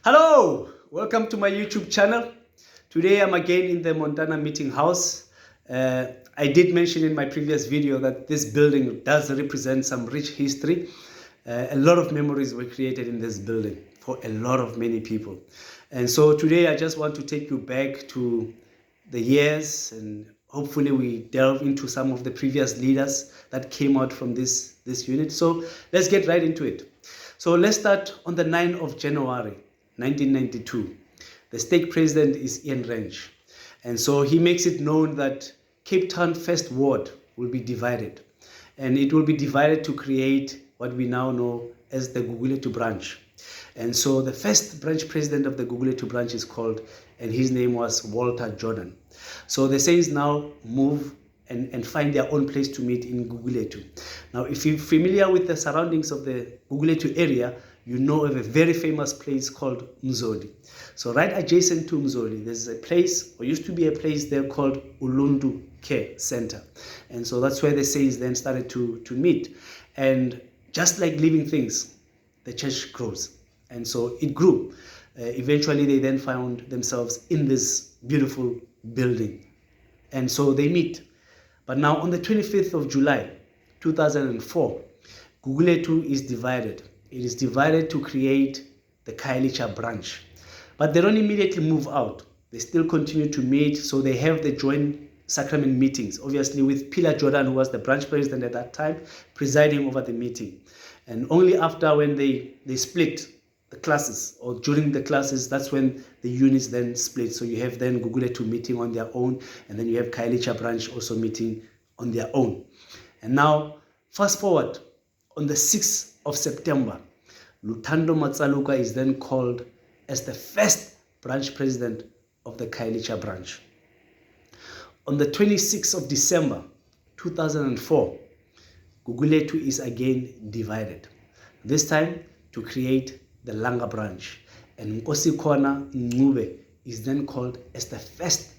Hello, welcome to my YouTube channel. Today I'm again in the Montana meeting house. I did mention in my previous video that this building does represent some rich history. A lot of memories were created in this building for many people. And so today I just want to take you back to the years, and hopefully we delve into some of the previous leaders that came out from this unit. So let's get right into it. So let's start on the 9th of January 1992. The stake president is Ian Ranch. And so he makes it known that Cape Town First Ward will be divided. And it will be divided to create what we now know as the Gugulethu branch. And so the first branch president of the Gugulethu branch is called, and his name was Walter Jordan. So the Saints now move and find their own place to meet in Gugulethu. Now, if you're familiar with the surroundings of the Gugulethu area, you know of a very famous place called Mzoli. So right adjacent to Mzoli, there's a place, or used to be a place there called Uluntu Care Center. And so that's where the Saints then started to meet. And just like living things, the church grows. And so it grew. Eventually, they then found themselves in this beautiful building. And so they meet. But now on the 25th of July, 2004, Gugulethu is divided. It is divided to create the Khayelitsha branch. But they don't immediately move out. They still continue to meet. So they have the joint sacrament meetings, obviously with Pillar Jordan, who was the branch president at that time, presiding over the meeting. And only after when they split the classes, or during the classes, that's when the units then split. So you have then Gugulethu meeting on their own, and then you have Khayelitsha branch also meeting on their own. And now, fast forward, on the 6th of September, Luthando Matsaluka is then called as the first branch president of the Khayelitsha branch. On the 26th of December, 2004, Gugulethu is again divided, this time to create the Langa branch. And Nkosi Khona Ncube is then called as the first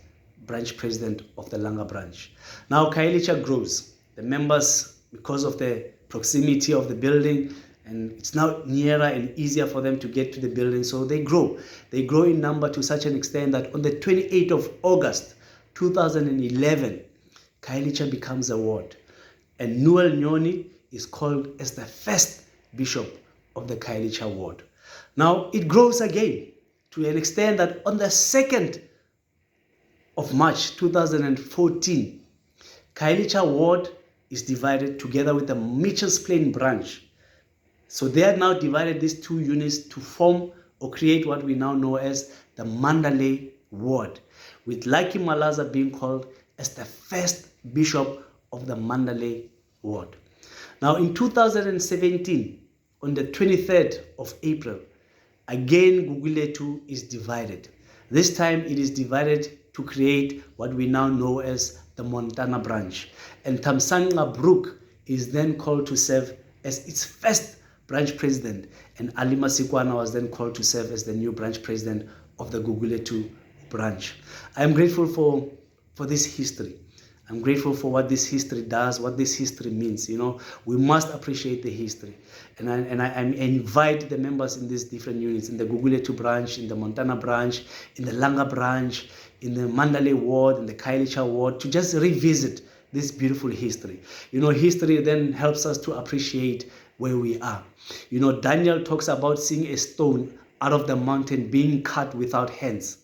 branch president of the Langa branch. Now Khayelitsha grows. The members, because of the proximity of the building, and it's now nearer and easier for them to get to the building, so they grow. They grow in number to such an extent that on the 28th of August, 2011, Khayelitsha becomes a ward. And Noel Nyoni is called as the first bishop of the Khayelitsha ward. Now, it grows again to an extent that on the 2nd of March 2014, Khayelitsha ward is divided together with the Mitchelljs Plein Branch. So they are now divided, these two units, to form or create what we now know as the Mandalay ward, with Lucky Malaza being called as the first bishop of the Mandalay ward. Now in 2017, on the 23rd of April, again Gugulethu is divided. This time it is divided to create what we now know as the Montana branch. And Thamsanqa Brook is then called to serve as its first branch president. And Ali Masikwana was then called to serve as the new branch president of the Gugulethu branch. I am grateful for this history. I'm grateful for what this history does, what this history means. You know, we must appreciate the history. And I invite the members in these different units, in the Gugulethu branch, in the Montana branch, in the Langa branch, in the Mandalay ward, in the Khayelitsha ward, to just revisit this beautiful history. You know, history then helps us to appreciate where we are. You know, Daniel talks about seeing a stone out of the mountain being cut without hands.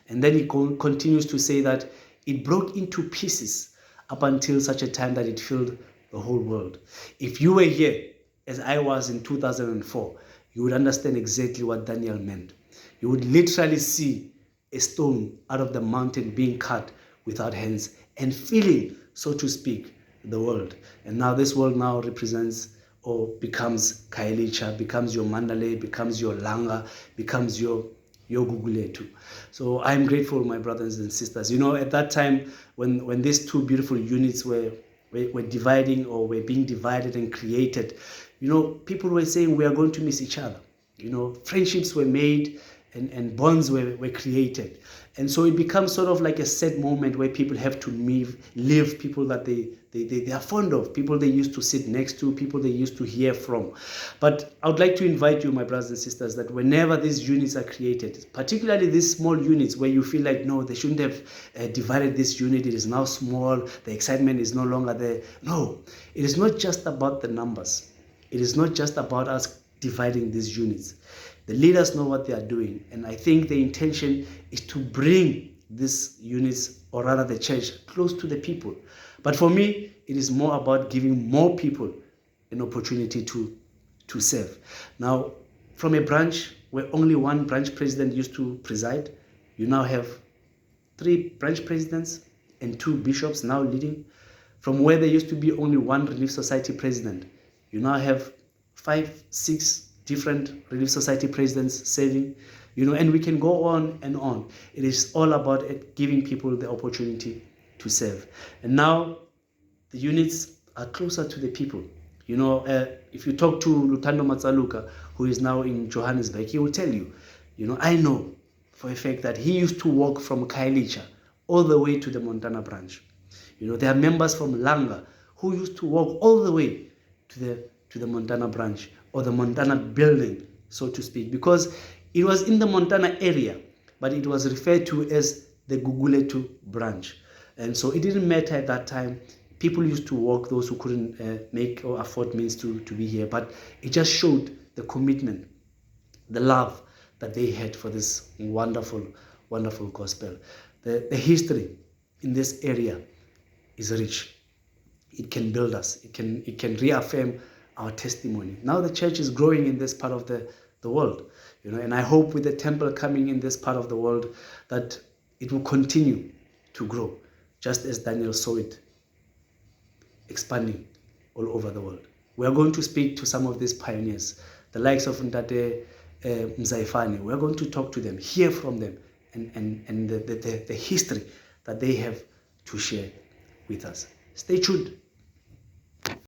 And then he continues to say that it broke into pieces up until such a time that it filled the whole world. If you were here, as I was in 2004, you would understand exactly what Daniel meant. You would literally see a stone out of the mountain being cut without hands and filling, so to speak, the world. And now this world now represents or becomes Khayelitsha, becomes your Mandalay, becomes your Langa, becomes your Gugulethu. So I'm grateful, my brothers and sisters. You know, at that time, when these two beautiful units were dividing, or were being divided and created, you know, people were saying we are going to miss each other. You know, friendships were made, and bonds were created. And so it becomes sort of like a sad moment where people have to leave people that they are fond of, people they used to sit next to, people they used to hear from. But I would like to invite you, my brothers and sisters, that whenever these units are created, particularly these small units where you feel like, no, they shouldn't have divided this unit, it is now small, the excitement is no longer there. No, it is not just about the numbers. It is not just about us dividing these units. The leaders know what they are doing, and I think the intention is to bring these units, or rather the church, close to the people. But for me, it is more about giving more people an opportunity to serve. Now, from a branch where only one branch president used to preside, you now have 3 branch presidents and 2 bishops now leading. From where there used to be only one Relief Society president, you now have 5, 6 different Relief Society presidents serving, and we can go on and on. It is all about giving people the opportunity to serve. And now the units are closer to the people. If you talk to Lutando Matsaluka, who is now in Johannesburg, he will tell you, I know for a fact that he used to walk from Khayelitsha all the way to the Montana branch. There are members from Langa who used to walk all the way to the Montana branch, or the Montana building, so to speak, because it was in the Montana area, but it was referred to as the Guguletu branch. And so it didn't matter at that time. People used to walk, those who couldn't make or afford means to be here, but it just showed the commitment, the love that they had for this wonderful, wonderful gospel. The history in this area is rich. It can build us. It can reaffirm our testimony. Now the church is growing in this part of the world, and I hope with the temple coming in this part of the world that it will continue to grow, just as Daniel saw it expanding all over the world. We are going to speak to some of these pioneers, the likes of Ntate Mzaifani. We are going to talk to them, hear from them, and the history that they have to share with us. Stay tuned.